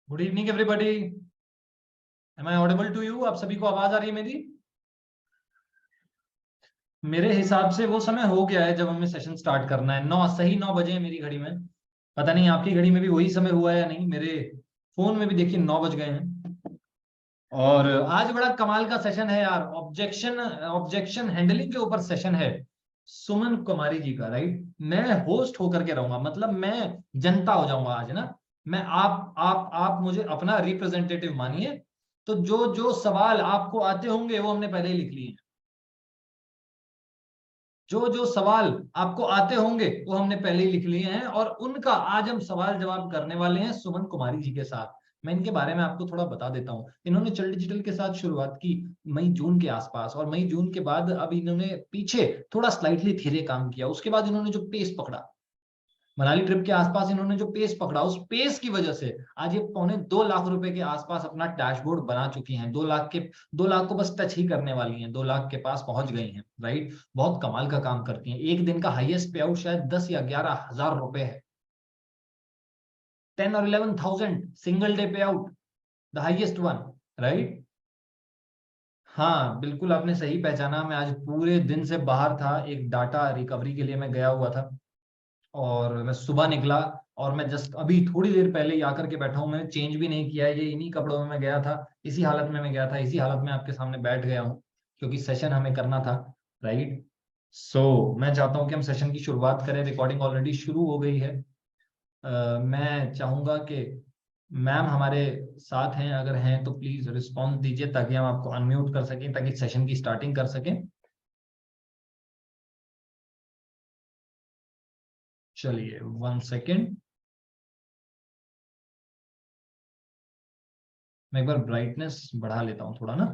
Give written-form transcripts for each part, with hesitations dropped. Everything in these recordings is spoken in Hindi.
Good evening everybody. Am I audible to you? आप सभी को आवाज आ रही है मेरी? मेरे हिसाब से वो समय हो गया है जब हमें सेशन स्टार्ट करना है। 9 बजे है मेरी घड़ी में। पता नहीं आपकी घड़ी में भी वही समय हुआ है या नहीं। मेरे फोन में भी देखिए 9 बज गए हैं। और आज बड़ा कमाल का सेशन है यार। ऑब्जेक्शन हैंडलिंग के ऊपर सेशन है सुमन कुमारी जी का। राइट, मैं होस्ट होकर के रहूंगा, मतलब मैं जनता हो जाऊंगा आज ना। मैं आप मुझे अपना रिप्रेजेंटेटिव मानिए। तो जो जो सवाल आपको आते होंगे वो हमने पहले ही लिख लिए हैं। जो जो सवाल आपको आते होंगे वो हमने पहले ही लिख लिए हैं, और उनका आज हम सवाल जवाब करने वाले हैं सुमन कुमारी जी के साथ। मैं इनके बारे में आपको थोड़ा बता देता हूँ। इन्होंने चल डिजिटल के साथ शुरुआत की मई जून के आसपास, और मई जून के बाद अब इन्होंने पीछे थोड़ा स्लाइटली धीरे काम किया। उसके बाद इन्होंने जो पेस पकड़ा, मनाली ट्रिप के आसपास इन्होंने जो पेस पकड़ा, उस पेस की वजह से आज ये 2.25 लाख रुपए के आसपास अपना डैशबोर्ड बना चुकी हैं। 2 लाख को बस टच ही करने वाली हैं, 2 लाख के पास पहुंच गई हैं। राइट, बहुत कमाल का काम करती हैं। एक दिन का हाईएस्ट पे आउट शायद 10 या 11 हजार रुपए है। 10 और 11 थाउजेंड सिंगल डे पे out, the highest one. Right, हाँ बिल्कुल आपने सही पहचाना। मैं आज पूरे दिन से बाहर था, एक डाटा रिकवरी के लिए मैं गया हुआ था। और मैं सुबह निकला, और मैं जस्ट अभी थोड़ी देर पहले ही आकर के बैठा हूँ। मैंने चेंज भी नहीं किया है, ये इन्हीं कपड़ों में मैं गया था, इसी हालत में मैं गया था, इसी हालत में आपके सामने बैठ गया हूँ, क्योंकि सेशन हमें करना था। राइट, मैं चाहता हूँ कि हम सेशन की शुरुआत करें। रिकॉर्डिंग ऑलरेडी शुरू हो गई है। मैं चाहूंगा कि मैम हमारे साथ हैं, अगर हैं तो प्लीज रिस्पॉन्स दीजिए ताकि हम आपको अनम्यूट कर सकें, ताकि सेशन की स्टार्टिंग कर सकें। चलिए 1 सेकेंड, मैं एक बार ब्राइटनेस बढ़ा लेता हूँ थोड़ा ना,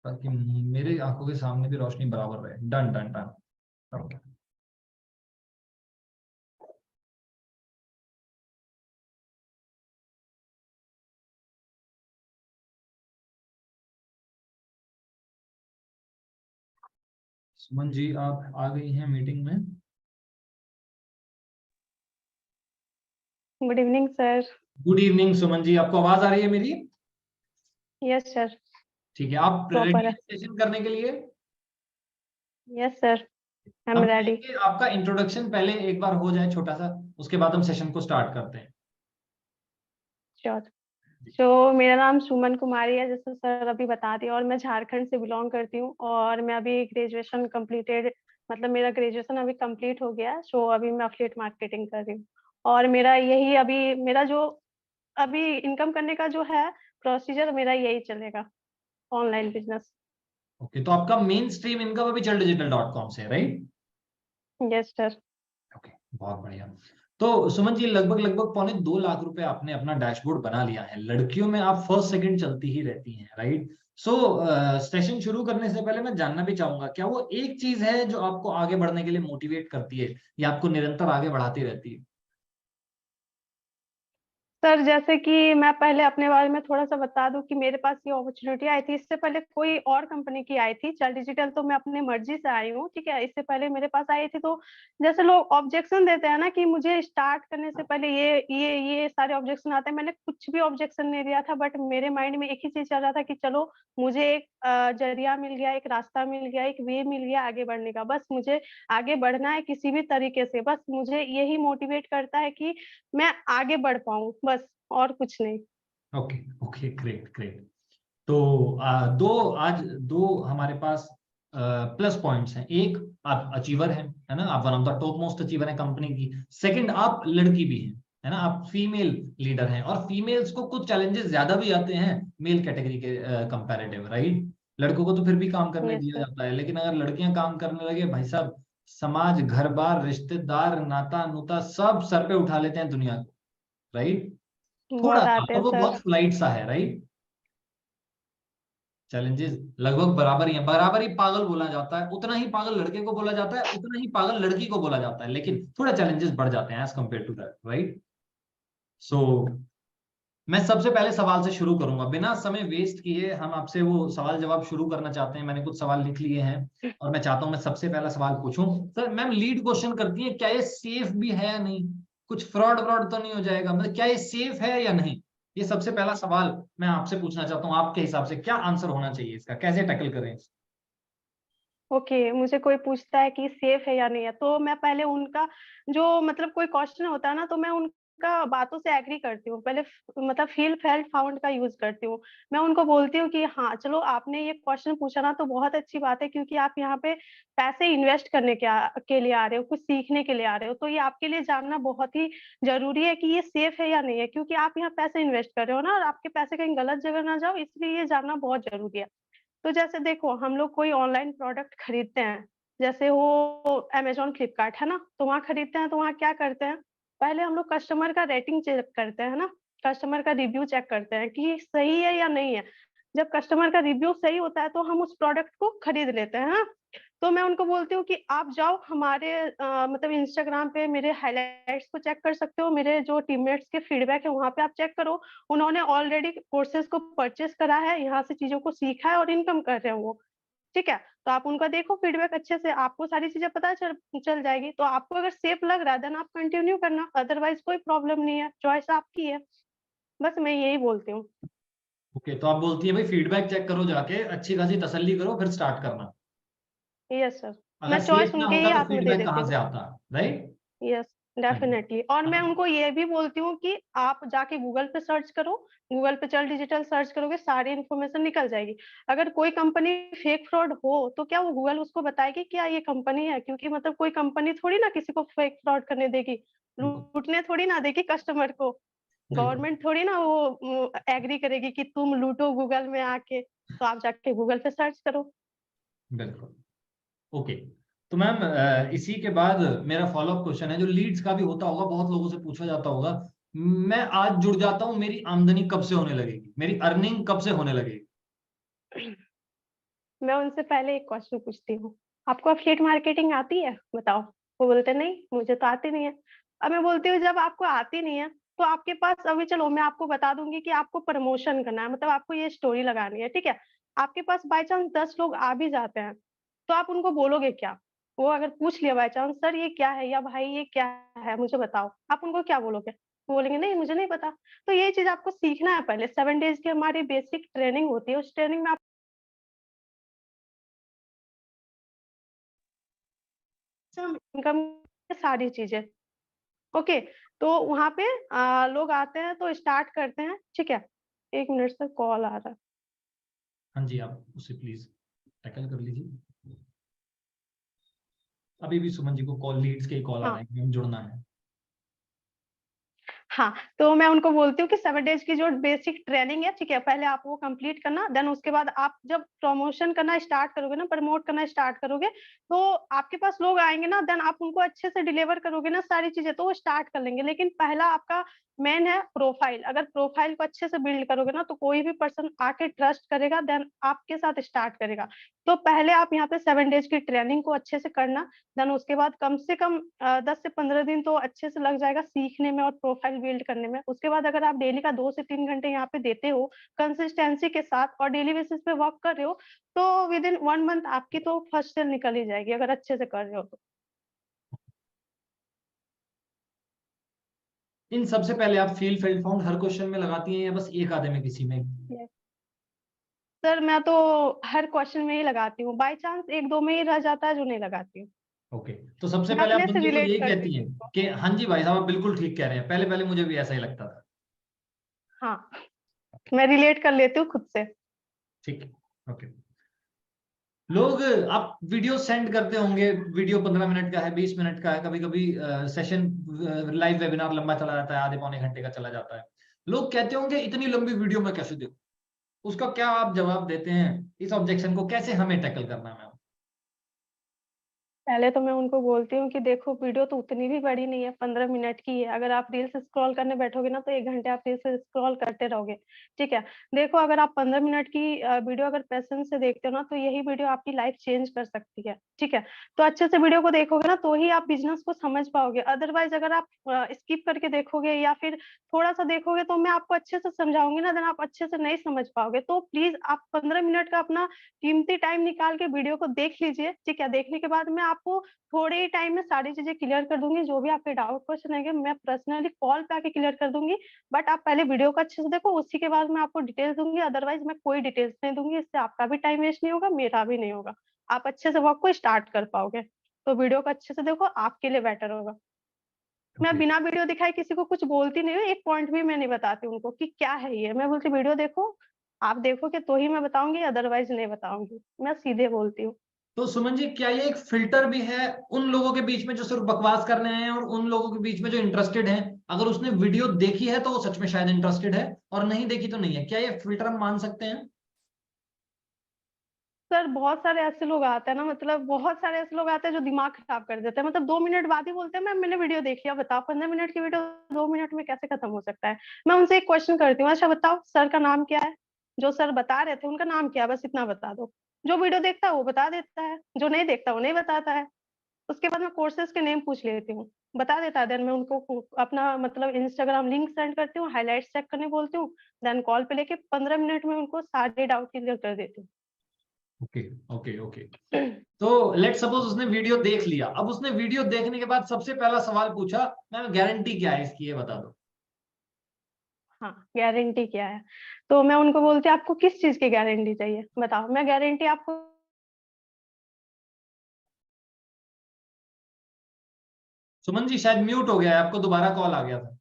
ताकि मेरे आंखों के सामने भी रोशनी बराबर रहे। Done done done. Okay, Suman ji आप आ गई हैं मीटिंग में। Good evening sir. Good evening Suman ji, आपको आवाज आ रही है मेरी? यस सर, ठीक है, आप प्रॉपर रेडी है। हैं सेशन करने के लिए? यस सर, आई एम हम रेडी। चाहेंगे आपका इंट्रोडक्शन पहले एक बार हो जाए छोटा सा, उसके बाद हम सेशन को स्टार्ट करते हैं। श्योर। तो मेरा नाम सुमन कुमारी है, जैसे सर अभी बता दिया, और मैं झारखंड से बिलोंग करती हूँ। और मैं अभी ग्रेजुएशन कंप्लीटेड, मतलब मेरा ग्रेजुएशन अभी कंप्लीट हो गया। सो अभी मैं अफिलिएट मार्केटिंग कर रही हूँ। और मेरा यही अभी मेरा जो अभी इनकम करने का जो है प्रोसीजर, मेरा यही चलेगा, ऑनलाइन बिजनेस। ओके, तो आपका मेन स्ट्रीम इनकम अभी चल digital.com से, राइट? Yes sir. ओके, बहुत बढ़िया। तो सुमन जी लगभग लगभग 2.25 लाख रुपए आपने अपना डैशबोर्ड बना लिया है। लड़कियों में आप फर्स्ट सेकंड चलती ही रहती हैं, राइट? सेशन शुरू करने से पहले मैं जानना भी चाहूंगा, क्या वो एक चीज है जो आपको आगे बढ़ने के लिए मोटिवेट करती है, या आपको निरंतर आगे बढ़ाती रहती है? सर जैसे कि मैं पहले अपने बारे में थोड़ा सा बता दूं कि मेरे पास ये अपॉर्चुनिटी आई थी। इससे पहले कोई और कंपनी की आई थी, चल डिजिटल तो मैं अपनी मर्जी से आई हूँ, ठीक है। इससे पहले मेरे पास आई थी, तो जैसे लोग ऑब्जेक्शन देते हैं ना कि मुझे स्टार्ट करने से पहले ये सारे ऑब्जेक्शन आते हैं, मैंने कुछ भी ऑब्जेक्शन नहीं दिया था। बट मेरे माइंड में एक ही चीज चल रहा था कि चलो मुझे एक जरिया मिल गया, एक रास्ता मिल गया, एक वे मिल गया आगे बढ़ने का। बस मुझे आगे बढ़ना है किसी भी तरीके से, बस मुझे यही मोटिवेट करता है कि मैं आगे बढ़ पाऊं, बस, और कुछ नहीं। Okay okay, great great. तो आज दो हमारे पास प्लस पॉइंट्स हैं। एक, आप अचीवर हैं, है ना, आप one of the top most achiever हैं कंपनी की। सेकंड, आप लड़की भी हैं, है ना, आप फीमेल लीडर हैं, और फीमेल्स को कुछ चैलेंजेस ज्यादा भी आते हैं मेल कैटेगरी के कंपैरेटिव, राइट? लड़कों को तो फिर भी काम करने यस दिया सर। जाता है, लेकिन अगर लड़कियां काम करने लगे, भाई साहब, समाज, घर बार, रिश्तेदार, नाता नुता सब सर पे उठा लेते हैं दुनिया को, राइट? थोड़ा बहुत सा, आते और हैं वो सर। बहुत फ्लाइट सा है, राइट? चैलेंजेस लगभग बराबर ही है। बराबर ही पागल बोला जाता है, उतना ही पागल लड़के को बोला जाता है, उतना ही पागल लड़की को बोला जाता है, लेकिन थोड़ा चैलेंजेस बढ़ जाते हैं as compare to that, right? So मैं सबसे पहले सवाल से शुरू करूंगा, बिना समय वेस्ट किए हम आपसे वो सवाल जवाब शुरू करना चाहते हैं। मैंने कुछ सवाल लिख लिए हैं, और मैं चाहता हूं मैं सबसे पहला सवाल पूछूं। सर मैम लीड क्वेश्चन करती है, क्या ये सेफ भी है या नहीं? कुछ फ्रॉड व्रॉड तो नहीं हो जाएगा, मतलब क्या ये सेफ है या नहीं? ये सबसे पहला सवाल मैं आपसे पूछना चाहता हूँ, आपके हिसाब से क्या आंसर होना चाहिए इसका, कैसे टैकल करें? ओके, मुझे कोई पूछता है कि सेफ है या नहीं है, तो मैं पहले उनका जो मतलब कोई क्वेश्चन होता है ना, तो मैं उनका बातों से एग्री करती हूँ। पहले मतलब फील, फेल्ट, फाउंड का यूज़ करती हूँ। मैं उनको बोलती हूँ कि हाँ, चलो आपने ये क्वेश्चन पूछा ना तो बहुत अच्छी बात है, क्योंकि आप यहाँ पे पैसे इन्वेस्ट करने के लिए आ रहे हो, कुछ सीखने के लिए आ रहे हो, तो ये आपके लिए जानना बहुत ही ज़रूरी है कि ये सेफ है या नहीं है, क्योंकि आप यहाँ पैसे इन्वेस्ट कर रहे हो ना, और आपके पैसे कहीं गलत जगह ना जाओ, इसलिए ये जानना बहुत ज़रूरी है। तो जैसे देखो, हम लोग कोई ऑनलाइन प्रोडक्ट खरीदते हैं, जैसे वो अमेज़न, फ्लिपकार्ट है ना? तो वहाँ खरीदते हैं तो वहाँ क्या करते हैं, पहले हम लोग कस्टमर का रेटिंग चेक करते हैं ना, कस्टमर का रिव्यू चेक करते हैं कि सही है या नहीं है। जब कस्टमर का रिव्यू सही होता है तो हम उस प्रोडक्ट को खरीद लेते हैं, हाँ? तो मैं उनको बोलती हूँ कि आप जाओ हमारे मतलब इंस्टाग्राम पे मेरे हाइलाइट्स को चेक कर सकते हो, मेरे जो टीममेट्स के फीडबैक है वहाँ पे आप चेक करो। उन्होंने ऑलरेडी कोर्सेज़ को परचेज़ करा है, यहाँ से चीज़ों को सीखा है और इनकम कर रहे हैं वो, ठीक है? तो आप उनका देखो फीडबैक अच्छे से, आपको सारी चीज़ें पता चल चल जाएगी। तो आपको अगर सेफ लग रहा है देन आप कंटिन्यू करना, अदरवाइज़ कोई प्रॉब्लम नहीं है, चॉइस आपकी है। बस मैं यही बोलती हूँ। ओके, तो आप बोलती है भाई फीडबैक चेक करो जाके, अच्छी खासी तसल्ली करो फिर स्टार्ट करना। यस सर, अगर मैं चॉइस सेफ ना उनके ही होगा तो हाथ में दे फीडबैक देती कहाँ हूँ। से आता? राइट। यस, हाँ जी। डेफिनिटली। और मैं हाँ। उनको ये भी बोलती हूँ कि आप जाके गूगल पे सर्च करो, गूगल पे चल डिजिटल सर्च करोगे सारी इन्फॉर्मेशन निकल जाएगी। अगर कोई कंपनी फेक फ्रॉड हो, तो क्या वो गूगल उसको बताएगी क्या ये कंपनी है? क्योंकि मतलब कोई कंपनी थोड़ी ना किसी को फेक फ्रॉड करने देगी, बिल्कुल। लूटने थोड़ी ना देगी कस्टमर को। बिल्कुल। गवर्नमेंट थोड़ी ना वो एग्री करेगी कि तुम लूटो गूगल में आके, तो आप जाके गूगल पे सर्च करो। बिल्कुल। ओके। तो मैम इसी के बाद मेरा फॉलोअप क्वेश्चन है, जो लीड्स का भी होता होगा, बहुत लोगों से पूछा जाता होगा, मैं आज जुड़ जाता हूँ, मेरी आमदनी कब से होने लगेगी, मेरी अर्निंग कब से होने लगेगी? मैं उनसे पहले एक क्वेश्चन पूछती हूँ, आपको एफिलिएट मार्केटिंग आती है? बताओ। वो बोलते हैं, नहीं, मुझे तो आती नहीं है। अब मैं बोलती हूँ, जब आपको आती नहीं है, तो आपके पास अभी चलो मैं आपको बता दूँगी कि आपको प्रमोशन करना है, मतलब आपको ये स्टोरी लगानी है, ठीक है? आपके पास बाय चांस 10 लोग आ भी जाते हैं, तो आप उनको बोलोगे क्या? वो अगर पूछ लिया बाय चांस, सर ये क्या है? या भाई ये क्या है? मुझे बताओ। आप उनको क्या बोलोगे? वो बोलेंगे, नहीं मुझे नहीं पता। तो ये चीज़ आपको सीखना है पहले, 7 डेज़ की हमारी बेसिक ट्रेनिंग होती है, उस ट्रेनिंग में इनकम सारी चीज़ें, ओके। तो वहाँ पे लोग आते हैं तो स्टार्ट करते हैं, ठीक है? 1 मिनट सर, कॉल आ रहा है। हाँ जी, आप उसे प्लीज टैकल कर लीजिए। अभी भी सुमन जी को कॉल, लीड्स के ही कॉल आ हाँ। रहे हैं कि हमें जुड़ना है। हाँ, तो मैं उनको बोलती हूँ कि 7 डेज़ की जो बेसिक ट्रेनिंग है, ठीक है? पहले आप वो कंप्लीट करना, देन उसके बाद आप जब प्रमोशन करना स्टार्ट करोगे ना, प्रमोट करना स्टार्ट करोगे, तो आपके पास लोग आएँगे ना, देन आप उनको अच्छे से डिलीवर करोगे ना सारी चीज़ें, तो वो स्टार्ट कर लेंगे। लेकिन पहला आपका मेन है प्रोफाइल, अगर प्रोफाइल को अच्छे से बिल्ड करोगे ना, तो कोई भी पर्सन आके ट्रस्ट करेगा, देन आपके साथ स्टार्ट करेगा। तो पहले आप यहाँ पे 7 डेज़ की ट्रेनिंग को अच्छे से करना, देन उसके बाद कम से कम 10 से 15 दिन तो अच्छे से लग जाएगा सीखने में और प्रोफाइल बिल्ड करने में। उसके बाद अगर आप डेली का 2 से 3 घंटे यहाँ पे देते हो, कंसिस्टेंसी के साथ और डेली बेसिस पे वर्क कर रहे हो, तो विदिन 1 मंथ आपकी तो फर्स्ट सेल निकल ही जाएगी, अगर अच्छे से कर रहे हो तो। इन सबसे पहले आप feel felt found her question में लगाती हैं या बस एक आधे में किसी में? यस। सर मैं तो हर क्वेश्चन में ही लगाती हूँ, बाय चांस 1-2 में ही रह जाता है जो नहीं लगाती हूँ। ओके। तो सबसे मैं पहले आप अपने से बंदे को रिलेट यही करती कहती हूँ हैं उसको। कि हाँ जी भाई साहब आप बिल्कुल ठीक कह रहे हैं, पहले पहले मुझे भी ऐसा ही लगता था। हाँ, मैं रिलेट कर लेती हूँ खुद से। ठीक है। ओके। लोग, आप वीडियो सेंड करते होंगे, वीडियो 15 मिनट का है, 20 मिनट का है, कभी कभी सेशन लाइव वेबिनार लंबा चला जाता है, आधे पौने घंटे का चला जाता है। लोग कहते होंगे इतनी लंबी वीडियो में कैसे देखूं? उसका क्या आप जवाब देते हैं? इस ऑब्जेक्शन को कैसे हमें टैकल करना है मैम? पहले तो मैं उनको बोलती हूँ कि देखो वीडियो तो उतनी भी बड़ी नहीं है, 15 मिनट की है। अगर आप रील्स स्क्रॉल करने बैठोगे ना तो 1 घंटे आप रील्स स्क्रॉल करते रहोगे, ठीक है? देखो अगर आप 15 मिनट की वीडियो अगर पेशेंस से देखते हो ना तो यही वीडियो आपकी लाइफ चेंज कर सकती है, ठीक है? तो अच्छे से वीडियो को देखोगे ना तो ही आप बिज़नेस को समझ पाओगे। अदरवाइज़ अगर आप स्किप करके देखोगे या फिर थोड़ा-सा देखोगे तो मैं आपको अच्छे से समझाऊँगी ना, देन आप अच्छे से नहीं समझ पाओगे। तो प्लीज़ आप 15 मिनट का अपना कीमती टाइम निकाल के वीडियो को देख लीजिए, ठीक है? देखने के बाद में आप आपको थोड़े ही टाइम में सारी चीजें क्लियर कर दूंगी, जो भी आपके डाउट क्वेश्चन रहेंगे मैं पर्सनली कॉल पे आके क्लियर कर दूंगी। बट आप पहले वीडियो को अच्छे से देखो, उसी के बाद मैं आपको डिटेल्स दूंगी, अदरवाइज मैं कोई डिटेल्स नहीं दूंगी, इससे आपका भी टाइम वेस्ट नहीं होगा, मेरा भी नहीं होगा, आप अच्छे से वर्क को स्टार्ट कर पाओगे। तो वीडियो को अच्छे से देखो, आपके लिए बेटर होगा। मैं ओके। बिना वीडियो दिखाए किसी को कुछ बोलती नहीं हूँ, एक पॉइंट भी मैं नहीं बताती उनको कि क्या है ये, मैं बोलती वीडियो देखो, आप देखोगे तो ही मैं बताऊंगी, अदरवाइज नहीं बताऊंगी, मैं सीधे बोलती हूँ। तो सुमन जी, क्या ये एक फिल्टर भी है उन लोगों के बीच में जो सिर्फ बकवास करने आए हैं और उन लोगों के बीच में जो इंटरेस्टेड हैं? अगर उसने वीडियो देखी है तो वो सच में शायद इंटरेस्टेड है, और नहीं देखी तो नहीं है। क्या ये फिल्टर हम मान सकते हैं? सर बहुत सारे ऐसे लोग आते हैं ना, मतलब बहुत सारे ऐसे लोग आते हैं जो दिमाग खराब कर देते हैं, मतलब 2 मिनट बाद ही बोलते हैं मैम मैंने वीडियो देख लिया, बताओ 15 मिनट की वीडियो 2 मिनट में कैसे खत्म हो सकता है। मैं उनसे एक क्वेश्चन करती हूँ, अच्छा बताओ सर का नाम क्या है, जो सर बता रहे थे उनका नाम क्या है, बस इतना बता दो। जो वीडियो देखता है वो बता देता है, जो नहीं देखता वो नहीं बताता है। उसके बाद मैं कोर्सेज के नेम पूछ लेती हूँ, बता देता है, देन मैं उनको अपना मतलब इंस्टाग्राम लिंक सेंड करती हूँ, हाईलाइट चेक करने बोलती हूँ, देन कॉल पे लेके 15 मिनट में उनको सारे डाउट क्लियर कर देती हूँ। Okay, okay, okay. तो लेट सपोज उसने वीडियो देख लिया, अब उसने वीडियो देखने के बाद सबसे पहला सवाल पूछा, मैम गारंटी क्या है इसकी, ये बता दो। हाँ, गारंटी क्या है? तो मैं उनको बोलती हूँ आपको किस चीज़ की गारंटी चाहिए? बताओ, मैं गारंटी आपको। सुमन जी शायद म्यूट हो गया है, आपको दोबारा कॉल आ गया था।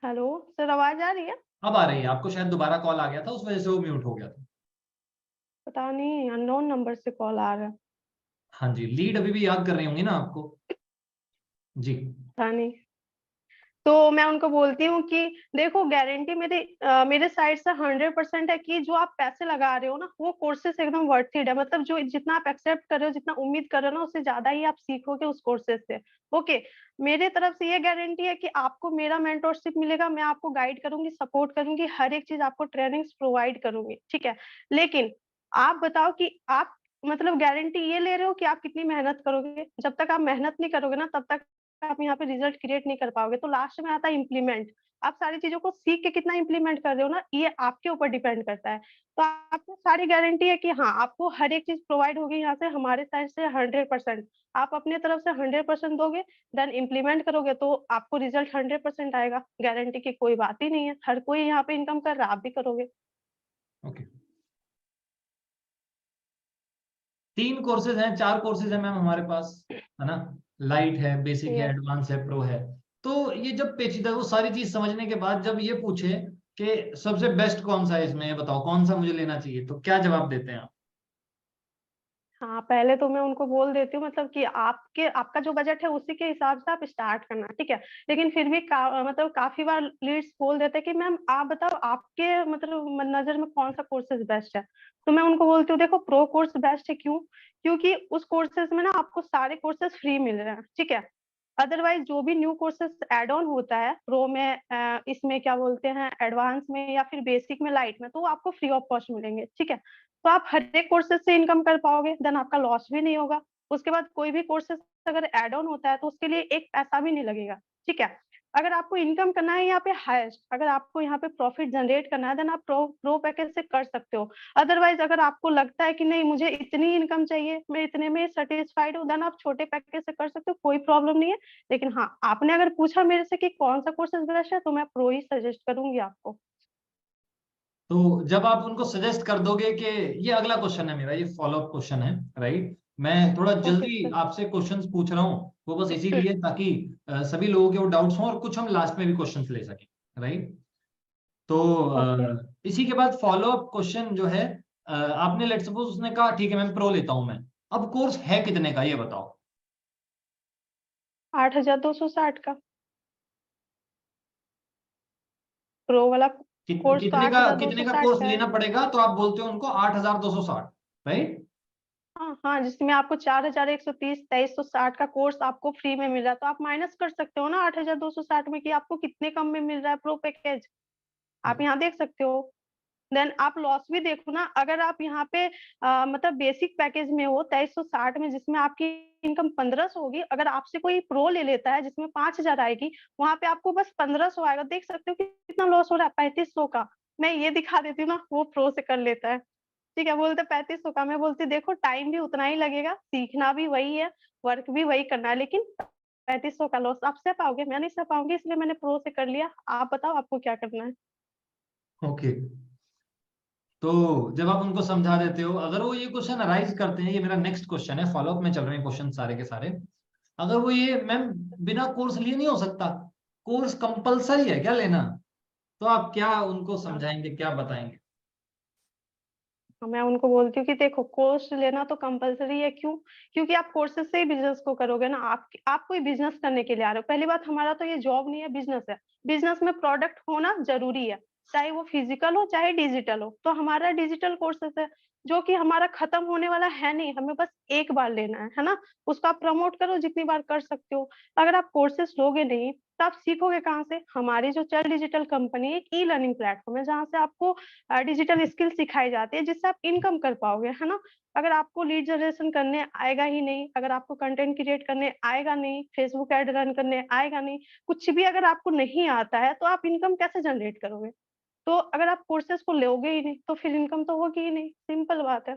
हेलो, सर आवाज़ आ रही है? अब आ रही है, आपको शायद दोबारा कॉल आ गया था, उस वजह से वो म्यूट हो गया था। पता नहीं अननोन नंबर से कॉल आ रहा है। हाँ जी, लीड अभी भी याद कर रही होंगी ना आपको? जी। पता नहीं। तो मैं उनको बोलती हूँ कि देखो गारंटी मेरे साइड से 100% है कि जो आप पैसे लगा रहे हो ना वो कोर्सेज एकदम वर्थ इट है, मतलब जो जितना आप एक्सेप्ट कर रहे हो, जितना उम्मीद कर रहे हो ना, उससे ज्यादा ही आप सीखोगे उस कोर्सेज से। ओके, मेरे तरफ से ये गारंटी है कि आपको मेरा मेंटोरशिप मिलेगा, मैं आपको गाइड करूंगी, सपोर्ट करूंगी, हर एक चीज आपको ट्रेनिंग्स प्रोवाइड करूंगी, ठीक है। लेकिन आप बताओ कि आप मतलब गारंटी ये ले रहे हो कि आप कितनी मेहनत करोगे? जब तक आप मेहनत नहीं करोगे ना तब तक आप यहाँ पे रिजल्ट क्रिएट नहीं कर पाओगे। तो लास्ट में आता है इम्प्लीमेंट। आप सारी चीजों को सीख के कितना इम्प्लीमेंट कर रहे हो ना, ये आपके ऊपर डिपेंड करता है। तो आपको सारी गारंटी है कि हाँ आपको हर एक चीज प्रोवाइड होगी यहाँ से, हमारे साइड से 100%। आप अपने तरफ से 100% दोगे, देन इम्प्लीमेंट करोगे तो आपको रिजल्ट 100% आएगा। गारंटी की कोई बात ही नहीं है, हर कोई यहाँ पे इनकम कर रहा है, आप भी करोगे। ओके। 3 कोर्सेज हैं, 4 कोर्सेज हैं मैम हमारे पास, है ना? लाइट है, बेसिक है, यस। एडवांस है, प्रो है। तो ये जब पेचीदा वो सारी चीज समझने के बाद जब ये पूछे कि सबसे बेस्ट कौन सा है इसमें, ये बताओ कौन सा मुझे लेना चाहिए, तो क्या जवाब देते हैं आप? हाँ, पहले तो मैं उनको बोल देती हूँ मतलब कि आपका जो बजट है उसी के हिसाब से आप स्टार्ट करना, ठीक है। लेकिन फिर भी मतलब काफी बार लीड्स बोल देते हैं कि मैम आप बताओ आपके मतलब नजर में कौन सा कोर्सेज बेस्ट है। तो मैं उनको बोलती हूँ देखो प्रो कोर्स बेस्ट है, क्यों? क्योंकि उस कोर्सेज में ना आपको सारे कोर्सेज फ्री मिल रहे हैं, ठीक है। अदरवाइज जो भी न्यू कोर्सेज एड ऑन होता है प्रो में, इसमें क्या बोलते हैं एडवांस में या फिर बेसिक में, लाइट में, तो वो आपको फ्री ऑफ कॉस्ट मिलेंगे, ठीक है। तो आप हर एक कोर्सेज से इनकम कर पाओगे, देन आपका लॉस भी नहीं होगा। उसके बाद कोई भी कोर्सेज अगर एड ऑन होता है तो उसके लिए एक पैसा भी नहीं लगेगा, ठीक है। अगर आपको इनकम करना है यहाँ पे हाईएस्ट, अगर आपको यहाँ पे प्रॉफिट जनरेट करना है, देन आप प्रो पैकेज से कर सकते हो। अदरवाइज अगर आपको लगता है कि नहीं मुझे इतनी इनकम चाहिए, मैं इतने में सेटिस्फाइड हूँ, देन आप छोटे पैकेज से कर सकते हो, कोई प्रॉब्लम नहीं है। लेकिन हाँ, आपने अगर पूछा मेरे से कि कौन सा कोर्सेज बेस्ट है, तो मैं प्रो ही सजेस्ट करूंगी आपको। तो जब आप उनको सजेस्ट कर दोगे कि, ये अगला क्वेश्चन है मेरा, ये फॉलोअप क्वेश्चन है, राइट? मैं थोड़ा ओके जल्दी सर। आपसे क्वेश्चंस पूछ रहा हूँ, वो बस इसीलिए ताकि सभी लोगों के वो डाउट्स हों और कुछ हम लास्ट में भी क्वेश्चंस ले सकें, राइट? तो ओके। इसी के बाद फॉलोअप क्वेश्चन जो है, आपने लेट सपोज उसने कहा ठीक है मैं प्रो लेता हूं मैं, अब कोर्स है कितने का ये बताओ? 8,260 का प्रो वाला कोर्स तो कितने आठ का, हजार दो कितने सौ का साठ कोर्स का है। लेना पड़ेगा तो आप बोलते हो उनको 8,260, राइट? हाँ हाँ, जिसमें आपको 4,130 2,360 का कोर्स आपको फ्री में मिल रहा है, तो आप माइनस कर सकते हो ना 8,260 में कि आपको कितने कम में मिल रहा है प्रो पैकेज। आप यहाँ देख सकते हो। देन आप लॉस भी देखो ना, अगर आप यहाँ पे मतलब बेसिक पैकेज में हो 2,360 में, जिसमें आपकी इनकम 1,500 होगी, अगर आपसे कोई प्रो ले लेता है जिसमें 5,000 आएगी, वहां पे आपको बस 1,500 आएगा। देख सकते हो कि कितना लॉस हो रहा है, 3,500 का। मैं ये दिखा देती हूँ ना, वो प्रो से कर लेता है। ठीक है, बोलते 3500 का, मैं बोलती देखो टाइम भी उतना ही लगेगा, सीखना भी वही है, वर्क भी वही करना है, लेकिन 3500 का लॉस आप सह पाओगे? मैं नहीं सह पाऊँगी, इसलिए मैंने प्रो से कर लिया। आप बताओ आपको क्या करना है? ओके। तो जब आप उनको समझा देते हो, अगर वो ये क्वेश्चन अराइज करते हैं, ये मेरा नेक्स्ट क्वेश्चन है, फॉलोअप में चल रहे हैं क्वेश्चन सारे के सारे। अगर वो ये मैम बिना कोर्स लिए नहीं हो सकता, कोर्स कंपलसरी है क्या लेना, तो आप क्या उनको हाँ। समझाएंगे, क्या बताएंगे? मैं उनको बोलती हूँ कि देखो कोर्स लेना तो कंपल्सरी है, क्यों? क्योंकि आप कोर्सेज़ से ही बिज़नेस को करोगे ना, आप कोई बिज़नेस करने के लिए आ रहे हो। पहली बात, हमारा तो ये जॉब नहीं है, बिज़नेस है। बिज़नेस में प्रोडक्ट होना ज़रूरी है, चाहे वो फिज़िकल हो, चाहे डिजिटल हो। तो हमारा डिजिटल कोर्सेज़ है, जो कि हमारा खत्म होने वाला है नहीं, हमें बस एक बार लेना है ना? उसको आप प्रमोट करो जितनी बार कर सकते हो। अगर आप कोर्सेज़ लोगे नहीं, तो आप सीखोगे कहाँ से? हमारी जो चल डिजिटल कंपनी एक ई-लर्निंग प्लेटफ़ॉर्म है, जहाँ से आपको डिजिटल स्किल सिखाई जाती है, जिससे आप इनकम कर पाओगे, है ना? अगर आपको लीड जनरेशन करने आएगा ही नहीं, अगर आपको कंटेंट क्रिएट करने आएगा नहीं, फेसबुक ऐड रन करने आएगा नहीं, कुछ भी अगर आपको नहीं आता है, तो आप इनकम कैसे जनरेट करोगे? तो अगर आप कोर्सेज़ को लोगे ही नहीं, तो फिर इनकम तो होगी ही नहीं, सिंपल बात है।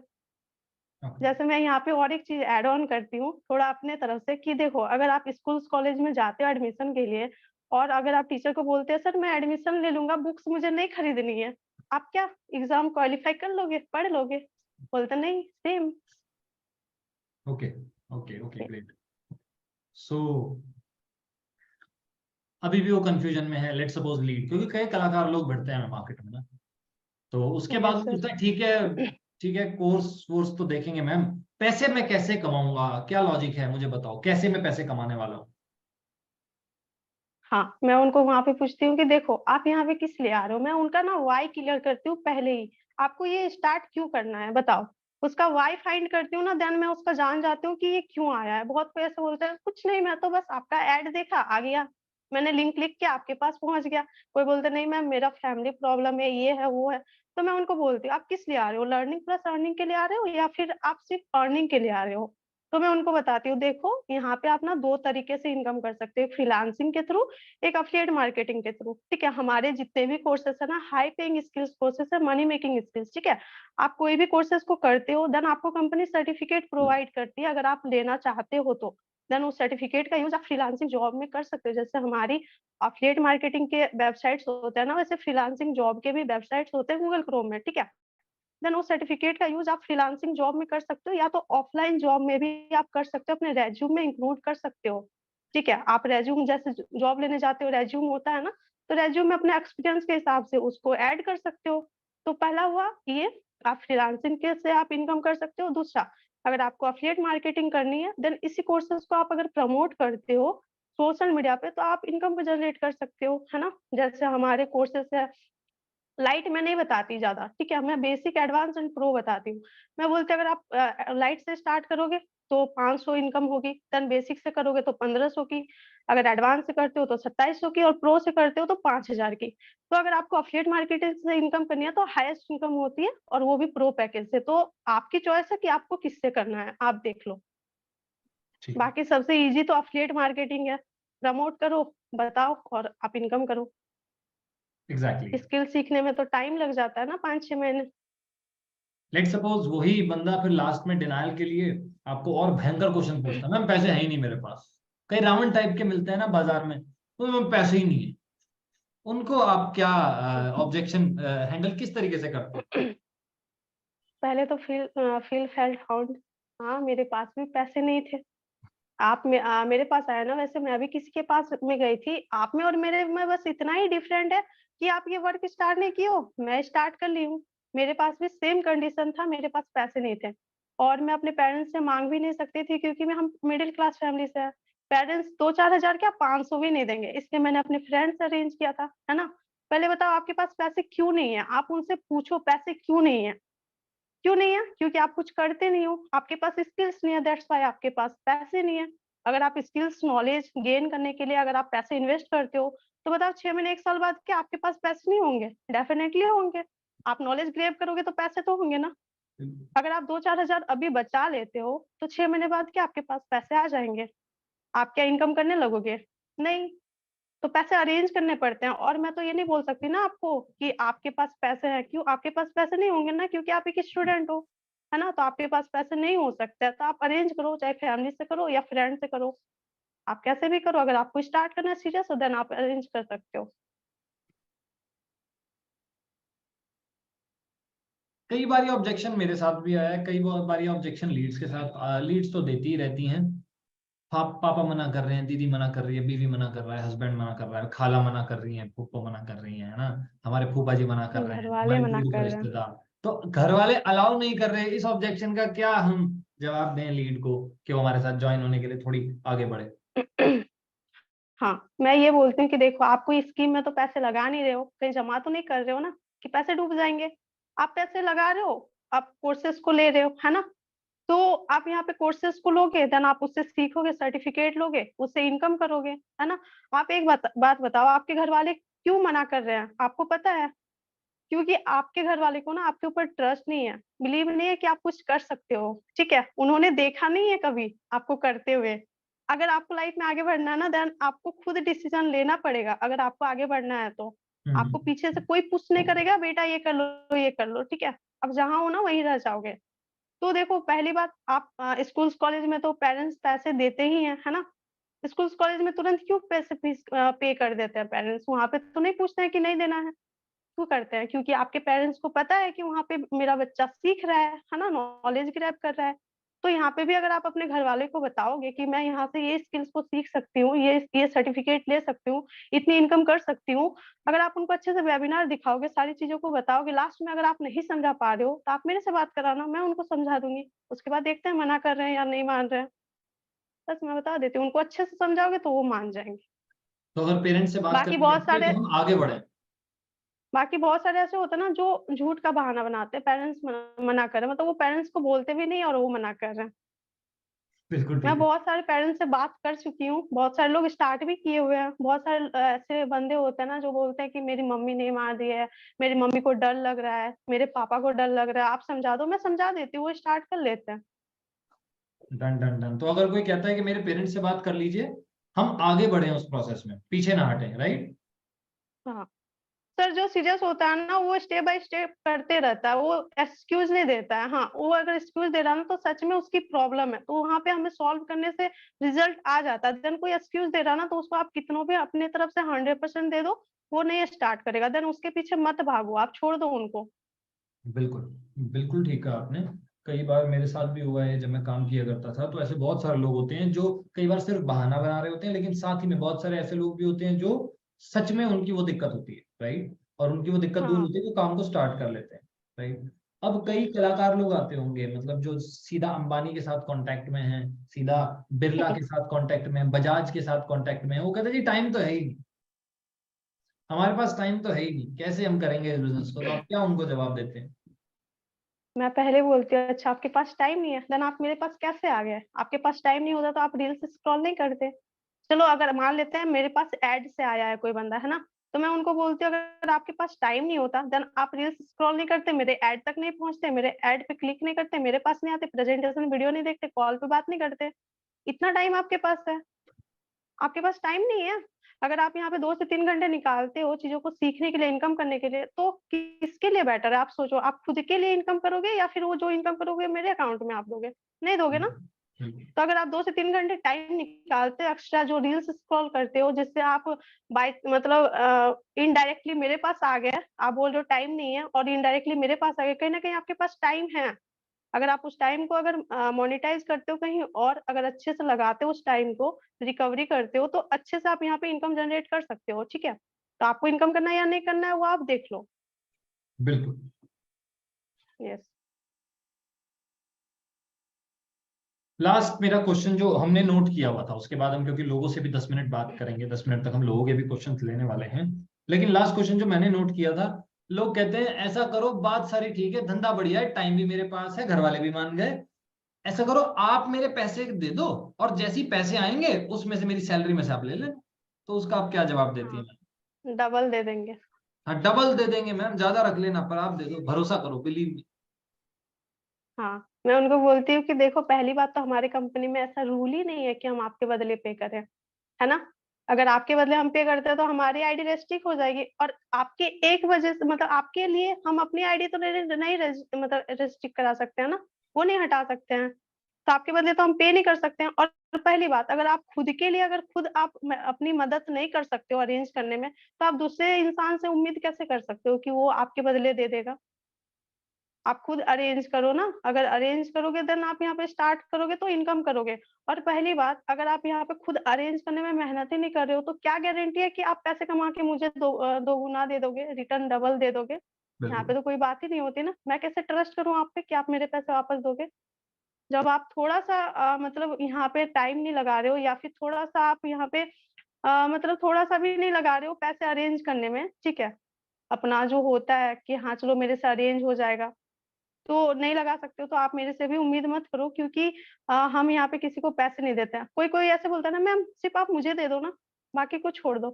ओके। जैसे मैं यहाँ पे और एक चीज़ ऐड ऑन करती हूँ, थोड़ा अपने तरफ से, कि देखो अगर आप स्कूल्स कॉलेज में जाते हो एडमिशन के लिए, और अगर आप टीचर को बोलते हैं सर मैं एडमिशन ले लूँगा, बुक्स मुझे नहीं खरीदनी है, आप क्या एग्ज़ाम क्वालीफाई कर लोगे, पढ़ लोगे? बोलते नहीं, same. Okay. Okay. Okay, great. So अभी भी वो कंफ्यूजन में है, लेट्स सपोज लीड, क्योंकि कई कलाकार लोग बढ़ते हैं मार्केट में ना, तो उसके बाद यस वो सर। पूछता है ठीक है, ठीक है, कोर्स वोर्स तो देखेंगे मैम, पैसे मैं कैसे कमाऊंगा, क्या लॉजिक है मुझे बताओ, कैसे मैं पैसे कमाने वाला हूँ? हाँ, मैं उनको वहाँ पे पूछती हूँ कि देखो आप यहाँ पे किस लिए आ रहे हो? मैं उनका ना व्हाय क्लियर करती हूँ पहले ही। आपको ये स्टार्ट क्यों करना है बताओ? उसका व्हाय फाइंड करती हूँ ना, देन मैं उसका जान जाती हूँ कि ये क्यों आया है। बहुत कोई ऐसे बोलते हैं कुछ नहीं, मैं तो बस आपका ऐड देखा आ गया। मैंने लिंक क्लिक किया आपके पास पहुँच गया। कोई बोलते नहीं मैम मेरा फैमिली प्रॉब्लम है, ये है, वो है। तो मैं उनको बोलती हूँ आप किस लिए आ रहे हो? लर्निंग प्लस अर्निंग के लिए आ रहे हो, या फिर आप सिर्फ अर्निंग के लिए आ रहे हो? तो मैं उनको बताती हूँ देखो यहाँ पे आप ना 2 तरीके से इनकम कर सकते हो, एक फ्रीलांसिंग के थ्रू, एक एफिलिएट मार्केटिंग के थ्रू, ठीक है? हमारे जितने भी कोर्सेज़ है ना, हाई पेइंग स्किल्स कोर्सेज़ है, मनी मेकिंग स्किल्स, ठीक है? आप कोई भी कोर्सेज़ को करते हो, देन आपको कंपनी सर्टिफिकेट प्रोवाइड करती है, अगर आप लेना चाहते हो तो। देन उस सर्टिफिकेट का यूज़ आप फ्रीलांसिंग जॉब में कर सकते हो। जैसे हमारी एफिलिएट मार्केटिंग के वेबसाइट्स होते हैं ना, वैसे फ्रीलांसिंग जॉब के भी वेबसाइट्स होते हैं गूगल क्रोम में, ठीक है? देन उस सर्टिफिकेट का यूज़ आप फ्रीलांसिंग जॉब में कर सकते हो, या तो ऑफलाइन जॉब में भी आप कर सकते हो, अपने रिज़्यूम में इंक्लूड कर सकते हो। ठीक है? आप रिज़्यूम जैसे ज जॉब लेने जाते हो, रिज़्यूम होता है ना, तो रिज़्यूम में अपने एक्सपीरियंस के हिसाब से उसको ऐड कर सकते हो। तो पहला हुआ ये, आप फ्रीलांसिंग के से आप इनकम कर सकते हो। दूसरा, अगर आपको एफिलिएट मार्केटिंग करनी है, देन इसी कोर्सेज़ को आप अगर प्रमोट करते हो सोशल मीडिया पे, तो आप इनकम भी जनरेट कर सकते हो, है ना? जैसे हमारे कोर्सेज़ है, लाइट मैं नहीं बताती ज़्यादा, ठीक है? मैं बेसिक, एडवांस एंड प्रो बताती हूँ। मैं बोलती हूँ अगर आप लाइट से स्टार्ट करोगे तो 500 इनकम होगी, देन बेसिक से करोगे तो 1500 की, अगर एडवांस से करते हो तो 2700 की, और प्रो से करते हो तो 5000 की। तो अगर आपको एफिलिएट मार्केटिंग से इनकम करनी है तो हाईएस्ट इनकम होती है, और वो भी प्रो पैकेज से। तो आपकी चॉइस है कि आपको किससे करना है, आप देख लो। ठीक है। बाकी सबसे ईज़ी तो एफिलिएट मार्केटिंग है। प्रमोट करो, बताओ और आप इनकम करो। एग्जैक्टली। स्किल सीखने में तो टाइम लग जाता है ना 5-6 महीने। लेट सपोज वही बंदा फिर लास्ट में डिनायल के लिए आपको और भयंकर क्वेश्चन पूछता है, मैम पैसे है ही नहीं मेरे पास, कई रावण टाइप के मिलते हैं ना बाजार में, तो मैम पैसे ही नहीं है, उनको आप क्या ऑब्जेक्शन हैंडल किस तरीके से करते हो? पहले तो फ़ील फेल्ट हाउड, हाँ, मेरे पास भी पैसे नहीं थे। मेरे पास आए ना, वैसे मैं भी किसी के पास में गई थी। आप में और मेरे में बस इतना ही डिफरेंट है कि आप ये वर्क स्टार्ट नहीं किए हो, मैं स्टार्ट कर ली हूँ। मेरे पास भी सेम कंडीशन था, मेरे पास पैसे नहीं थे, और मैं अपने पेरेंट्स से माँग भी नहीं सकती थी, क्योंकि हम मिडल क्लास फैमिली से हैं। पेरेंट्स 2-4 हज़ार क्या 500 भी नहीं देंगे, इसलिए मैंने अपने फ्रेंड से अरेंज किया था, है ना? पहले बताओ आपके पास पैसे क्यों नहीं है? आप उनसे पूछो पैसे क्यों नहीं है? क्यों नहीं है? क्योंकि आप कुछ करते नहीं हो, आपके पास स्किल्स नहीं है, दैट्स व्हाई आपके पास पैसे नहीं है। अगर आप स्किल्स, नॉलेज गेन करने के लिए अगर आप पैसे इन्वेस्ट करते हो, तो बताओ 6 महीने, 1 साल बाद क्या आपके पास पैसे नहीं होंगे? डेफिनिटली होंगे। आप नॉलेज ग्रैब करोगे तो पैसे तो होंगे ना। अगर आप 2-4 हज़ार अभी बचा लेते हो, तो 6 महीने बाद क्या आपके पास पैसे आ जाएँगे? आप क्या इनकम करने लगोगे? नहीं। तो पैसे अरेंज करने पड़ते हैं। और मैं तो ये नहीं बोल सकती ना आपको कि आपके पास पैसे हैं, क्यों आपके पास पैसे नहीं होंगे ना, क्योंकि आप एक स्टूडेंट हो, है ना? तो आपके पास पैसे नहीं हो सकते हैं, तो आप अरेंज करो, चाहे फैमिली से करो या फ्रेंड से करो। आप कैसे भी करो, अगर आपको स्टार्ट करना है सीरियस तो देन आप अरेंज कर सकते हो। कई बारी ऑब्जेक्शन मेरे साथ भी आया है, कई बारी ऑब्जेक्शन लीड्स के साथ, लीड्स तो देती ही रहती हैं। पापा मना कर रहे हैं, दीदी मना कर रही है, बीवी मना कर रहा है, हस्बैंड मना कर रहा है, खाला मना कर रही है, फूफो मना कर रही है ना, हमारे फूफा जी मना कर रहे घर हैं, वाले हमारे मना दूर के कर रहे रिश्तेदार। तो घर वाले अलाउ नहीं कर रहे, इस ऑब्जेक्शन का क्या हम जवाब दें लीड को कि वो हमारे साथ ज्वाइन होने के लिए थोड़ी आगे बढ़े? हैं। हाँ, मैं ये बोलती हूँ कि देखो आप कोई स्कीम में तो पैसे लगा नहीं रहे हो, कहीं जमा तो नहीं कर रहे हो ना कि पैसे डूब जाएँगे। आप पैसे लगा रहे हो, आप कोर्सेज़ को ले रहे हो, है ना? तो आप यहाँ पे कोर्सेज़ को लोगे, देन आप उससे सीखोगे, सर्टिफ़िकेट लोगे, उससे इनकम करोगे, है ना? आप एक बात बताओ, आपके घरवाले क्यों मना कर रहे हैं? आपको पता है? क्योंकि आपके घरवाले को ना आपके ऊपर ट्रस्ट नहीं है, बिलीव नहीं है कि आप कुछ कर सकते हो, ठीक है? उन्होंने देखा नहीं है कभी आपको करते हुए। अगर आपको लाइफ़ में आगे बढ़ना है ना, देन आपको खुद डिसीज़न लेना पड़ेगा, अगर आपको आगे बढ़ना है तो। आपको हम्म। पीछे से कोई पुश नहीं करेगा, बेटा ये कर लो, ठीक है? अब जहाँ हो ना वहीं रह जाओगे। तो देखो पहली बात, आप स्कूल्स कॉलेज में तो पेरेंट्स पैसे देते ही हैं, है ना? स्कूल्स कॉलेज में तुरंत क्यों पैसे पे कर देते हैं पेरेंट्स? वहाँ पे तो नहीं पूछते हैं कि नहीं देना है। क्यों करते हैं? क्योंकि आपके पेरेंट्स को पता है कि वहाँ पे मेरा बच्चा सीख रहा है ना? नॉलेज ग्रैब कर रहा है। तो यहाँ पे भी अगर आप अपने घरवाले को बताओगे कि मैं यहाँ से ये स्किल्स को सीख सकती हूँ, ये सर्टिफ़िकेट ले सकती हूँ, इतनी इनकम कर सकती हूँ। अगर आप उनको अच्छे से वेबिनार दिखाओगे, सारी चीज़ों को बताओगे, लास्ट में अगर आप नहीं समझा पा रहे हो, तो आप मेरे से बात कराना, मैं उनको समझा दूँगी। उसके बाद देखते हैं मना कर रहे हैं या नहीं मान रहे हैं। बस मैं बता देती हूँ, उनको अच्छे से समझाओगे तो वो मान जाएँगे। तो अगर पेरेंट्स से बात बाकी करनी बहुत पड़ती है सारे तो हम आगे बढ़े? बाकी बहुत सारे ऐसे होते हैं ना जो झूठ का बहाना बनाते हैं, पेरेंट्स मना कर रहे हैं, मतलब वो पेरेंट्स को बोलते भी नहीं और वो मना कर रहे हैं। बिल्कुल मैं ठीक है। बहुत सारे पेरेंट्स से बात कर चुकी हूँ, बहुत सारे लोग स्टार्ट भी किए हुए हैं, बहुत सारे ऐसे बंदे होते हैं ना जो बोलते हैं कि मेरी मम्मी ने मार दी है, मेरी मम्मी को डर लग रहा है, मेरे पापा को डर लग रहा है, आप समझा दो, मैं समझा देती हूँ, वो स्टार्ट कर लेते हैं। Done done done. तो अगर कोई कहता है कि मेरे पेरेंट्स से बात कर लीजिए, हम आगे बढ़े उस प्रोसेस में, पीछे ना हटें, राइट? हाँ। सर जो सीरियस होता है ना वो स्टेप बाय स्टेप करते रहता है, वो एक्सक्यूज़ नहीं देता है। हाँ, वो अगर एक्सक्यूज़ दे रहा है ना तो सच में उसकी प्रॉब्लम है, तो वहाँ पे हमें सॉल्व करने से रिज़ल्ट आ जाता है। देन कोई एक्सक्यूज़ दे रहा है ना तो उसको आप कितनों भी अपनी तरफ से 100% दे दो, वो नहीं स्टार्ट करेगा, देन उसके पीछे मत भागो, आप छोड़ दो उनको। बिल्कुल, बिल्कुल ठीक कहा आपने। कई बार मेरे साथ भी हुआ है, जब मैं काम किया करता था तो ऐसे बहुत सारे लोग होते हैं जो कई बार सिर्फ बहाना बना रहे होते हैं, लेकिन साथ ही में बहुत सारे ऐसे लोग भी होते हैं जो सच में उनकी वो दिक्कत होती है, राइट? और उनकी वो दिक्कत दूर हाँ, होती है, वो काम को स्टार्ट कर लेते हैं, राइट? अब कई कलाकार लोग आते होंगे, मतलब जो सीधा अंबानी के साथ कांटेक्ट में हैं, सीधा बिरला के साथ कांटेक्ट में हैं, बजाज के साथ कांटेक्ट में हैं, वो कहते हैं जी टाइम तो है ही नहीं, हमारे पास टाइम तो है ही नहीं, कैसे हम करेंगे इस बिजनेस को? तो आप क्या उनको जवाब देते हैं? मैं पहले बोलती हूँ अच्छा आपके पास टाइम नहीं है, देन आप मेरे पास कैसे आ गए? आपके पास टाइम नहीं होता तो आप रील्स स्क्रॉल नहीं करते। चलो अगर मान लेते हैं मेरे पास ऐड से आया है कोई बंदा, है ना? तो मैं उनको बोलती हूँ अगर आपके पास टाइम नहीं होता देन आप रील्स स्क्रॉल नहीं करते, मेरे ऐड तक नहीं पहुँचते, मेरे ऐड पे क्लिक नहीं करते, मेरे पास नहीं आते, प्रेजेंटेशन वीडियो नहीं देखते, कॉल पे बात नहीं करते। इतना टाइम आपके पास है, आपके पास टाइम नहीं है। अगर आप यहाँ पे 2 से 3 घंटे निकालते हो चीज़ों को सीखने के लिए, इनकम करने के लिए, तो किसके लिए बेटर है आप सोचो, आप खुद के लिए इनकम करोगे या फिर वो जो इनकम करोगे मेरे अकाउंट में आप दोगे? नहीं दोगे ना? बिल्कुल। तो अगर आप 2 से 3 घंटे टाइम निकालते हो एक्स्ट्रा जो रील्स स्क्रॉल करते हो जिससे आप बाय मतलब इनडायरेक्टली मेरे पास आ गए, आप बोल रहे हो टाइम नहीं है और इनडायरेक्टली मेरे पास आ गए, कहीं न कहीं आपके पास टाइम है। अगर आप उस टाइम को अगर मोनेटाइज़ करते हो कहीं और अगर अच्छे से लगाते हो उस टाइम को, रिकवरी करते हो तो अच्छे से आप यहाँ पे इनकम जनरेट कर सकते हो, ठीक है? तो आपको इनकम करना है या नहीं करना है वो आप देख लो। बिल्कुल। यस। लास्ट मेरा क्वेश्चन जो हमने नोट किया हुआ था, उसके बाद हम, क्योंकि लोगों से भी 10 मिनट बात करेंगे, 10 मिनट तक हम लोगों के भी क्वेश्चन लेने वाले हैं, लेकिन लास्ट क्वेश्चन जो मैंने नोट किया था, लोग कहते हैं ऐसा करो, बात सारी ठीक है, धंधा बढ़िया है, टाइम भी मेरे पास है, घर वाले भी मान गए, ऐसा करो आप मेरे पैसे दे दो और जैसे ही पैसे आएंगे उसमें से मेरी सैलरी में से आप ले लेना। तो उसका आप क्या जवाब देती हाँ, हैं? डबल दे देंगे। हाँ, डबल दे देंगे मैम, ज्यादा रख लेना पर आप दे दो, भरोसा करो, बिलीव मी। हाँ, मैं उनको बोलती हूँ कि देखो पहली बात तो हमारी कंपनी में ऐसा रूल ही नहीं है कि हम आपके बदले पे करें, है ना? अगर आपके बदले हम पे करते हैं तो हमारी आईडी रेस्ट्रिक्ट हो जाएगी, और आपके एक वजह से मतलब आपके लिए हम अपनी आईडी तो नहीं मतलब रेस्ट्रिक्ट करा सकते हैं ना, वो नहीं हटा सकते हैं। तो आपके बदले तो हम पे नहीं कर सकते हैं। और पहली बात, अगर आप खुद के लिए अगर खुद आप अपनी मदद नहीं कर सकते हो अरेंज करने में, तो आप दूसरे इंसान से उम्मीद कैसे कर सकते हो कि वो आपके बदले दे देगा? आप खुद अरेंज करो ना, अगर अरेंज करोगे देन आप यहाँ पे स्टार्ट करोगे तो इनकम करोगे। और पहली बात, अगर आप यहाँ पे खुद अरेंज करने में मेहनत ही नहीं कर रहे हो, तो क्या गारंटी है कि आप पैसे कमा के मुझे दोगुना दे दोगे, रिटर्न डबल दे दोगे? यहाँ पे बिल्कुल। तो कोई बात ही नहीं होती ना। मैं कैसे ट्रस्ट करूँ आप पे कि आप मेरे पैसे वापस दोगे? जब आप थोड़ा-सा मतलब यहाँ पे टाइम नहीं लगा रहे हो, या फिर थोड़ा-सा आप यहाँ पे मतलब थोड़ा-सा भी नहीं लगा रहे हो पैसे अरेंज करने में, ठीक है? अपना जो होता है कि हाँ, चलो मेरे से अरेंज हो जाएगा, तो नहीं लगा सकते हो तो आप मेरे से भी उम्मीद मत करो, क्योंकि हम यहाँ पे किसी को पैसे नहीं देते हैं। कोई-कोई ऐसे बोलता है ना, मैम सिर्फ़ आप मुझे दे दो ना, बाकी को छोड़ दो।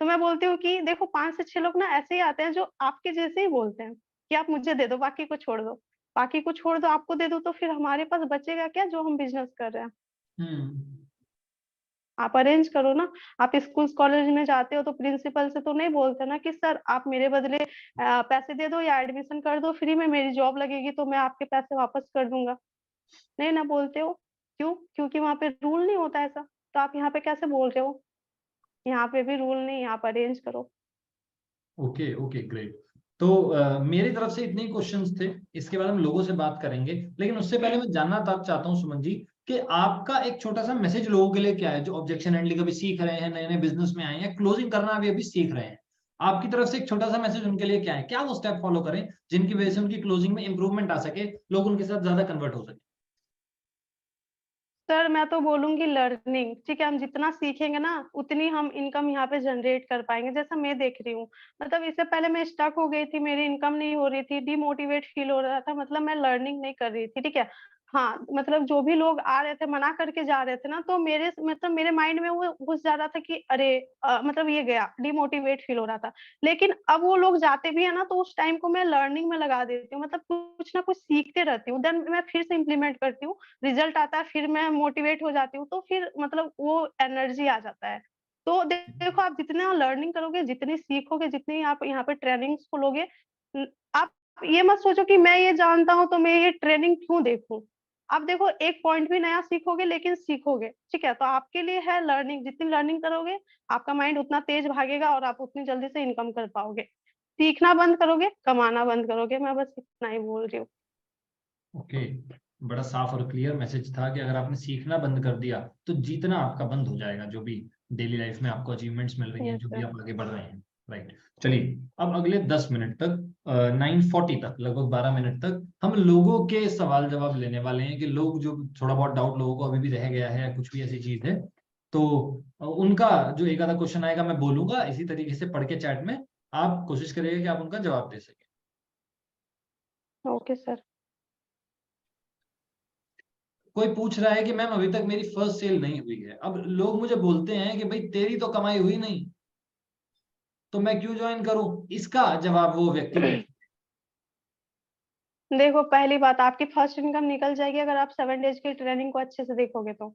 तो मैं बोलती हूँ कि देखो 5 से 6 लोग ना ऐसे ही आते हैं जो आपके जैसे ही बोलते हैं कि आप मुझे दे दो, बाकी को छोड़ दो। बाकी को छोड़ दो, आपको दे दूँ तो फिर हमारे पास बचेगा क्या जो हम बिज़नेस कर रहे हैं? हम्म। आप अरेंज करो ना। आप स्कूल कॉलेज में जाते हो तो प्रिंसिपल से तो नहीं बोलते ना कि सर आप मेरे बदले पैसे दे दो या एडमिशन कर दो फ्री में, मेरी जॉब लगेगी तो मैं आपके पैसे वापस कर दूँगा। नहीं ना बोलते हो। क्यों? क्योंकि वहाँ पे रूल नहीं होता ऐसा। तो आप यहाँ पे कैसे बोल रहे हो? यहाँ पे भी रूल नहीं है, आप अरेंज करो। Okay okay great. तो मेरी तरफ से इतने ही क्वेश्चंस थे। इसके बाद हम लोगों से बात करेंगे, लेकिन उससे पहले मैं जानना चाहता हूँ सुमन जी कि आपका एक छोटा सा मैसेज लोगों के लिए क्या है जो ऑब्जेक्शन हैंडलिंग अभी सीख रहे हैं, नए नए बिजनेस में आए हैं, क्लोजिंग करना अभी सीख रहे हैं। आपकी तरफ से एक छोटा सा मैसेज उनके लिए क्या है, क्या वो स्टेप फॉलो करें जिनकी वजह से उनकी क्लोजिंग में इंप्रूवमेंट आ सके, लोग उनके साथ ज्यादा कन्वर्ट हो सके? सर मैं तो बोलूँगी लर्निंग, ठीक है? हम जितना सीखेंगे ना, उतनी हम इनकम यहाँ पे जनरेट कर पाएँगे, जैसा मैं देख रही हूँ। मतलब इससे पहले मैं स्टक हो गई थी, मेरी इनकम नहीं हो रही थी, डिमोटिवेट फील हो रहा था, मतलब मैं लर्निंग नहीं कर रही थी, ठीक है? हाँ, मतलब जो भी लोग आ रहे थे, मना करके जा रहे थे ना, तो मेरे माइंड में वो घुस जा रहा था कि अरे मतलब ये गया, डिमोटिवेट फील हो रहा था। लेकिन अब वो लोग जाते भी हैं ना, तो उस टाइम को मैं लर्निंग में लगा देती हूँ, मतलब कुछ ना कुछ सीखते रहती हूँ, देन मैं फिर से इम्प्लीमेंट करती हूँ। रिजल्ट आता है, फिर मैं मोटिवेट हो जाती हूँ, तो फिर मतलब वो एनर्जी आ जाता है। तो देखो आप जितना लर्निंग करोगे, जितनी सीखोगे, जितनी आप यहाँ पे ट्रेनिंग्स को लोगे, आप ये मत सोचो कि मैं ये जानता हूँ तो मैं ये ट्रेनिंग क्यों देखूँ? आप देखो एक पॉइंट भी नया सीखोगे, लेकिन सीखोगे, ठीक है? तो आपके लिए है लर्निंग, जितनी लर्निंग करोगे, आपका माइंड उतना तेज भागेगा और आप उतनी जल्दी से इनकम कर पाओगे। सीखना बंद करोगे, कमाना बंद करोगे, मैं बस इतना ही बोल रही हूँ। ओके। बड़ा साफ और क्लियर मैसेज था कि अगर आपने सीखना बंद कर दिया तो जीतना आपका बंद हो जाएगा, जो भी डेली लाइफ में आपको अचीवमेंट्स मिल रही हैं, यस जो भी सर। आप आगे बढ़ रहे हैं। राइट। चलिए, अब अगले 10 मिनट तक 9:40 तक, लगभग 12 मिनट तक हम लोगों के सवाल जवाब लेने वाले हैं कि लोग जो थोड़ा बहुत डाउट लोगों को अभी भी रह गया है, कुछ भी ऐसी चीज है तो उनका जो एक आधा क्वेश्चन आएगा मैं बोलूंगा इसी तरीके से पढ़ के चैट में, आप कोशिश करिएगा कि आप उनका जवाब दे सकें। Okay sir. कोई पूछ रहा है कि मैम अभी तक मेरी फर्स्ट सेल नहीं हुई है। अब लोग मुझे बोलते हैं कि भाई तेरी तो कमाई हुई नहीं, तो मैं क्यों ज्वाइन करूं? इसका जवाब वो व्यक्ति दे। देखो पहली बात, आपकी फर्स्ट इनकम निकल जाएगी अगर आप 7 डेज़ की ट्रेनिंग को अच्छे से देखोगे तो।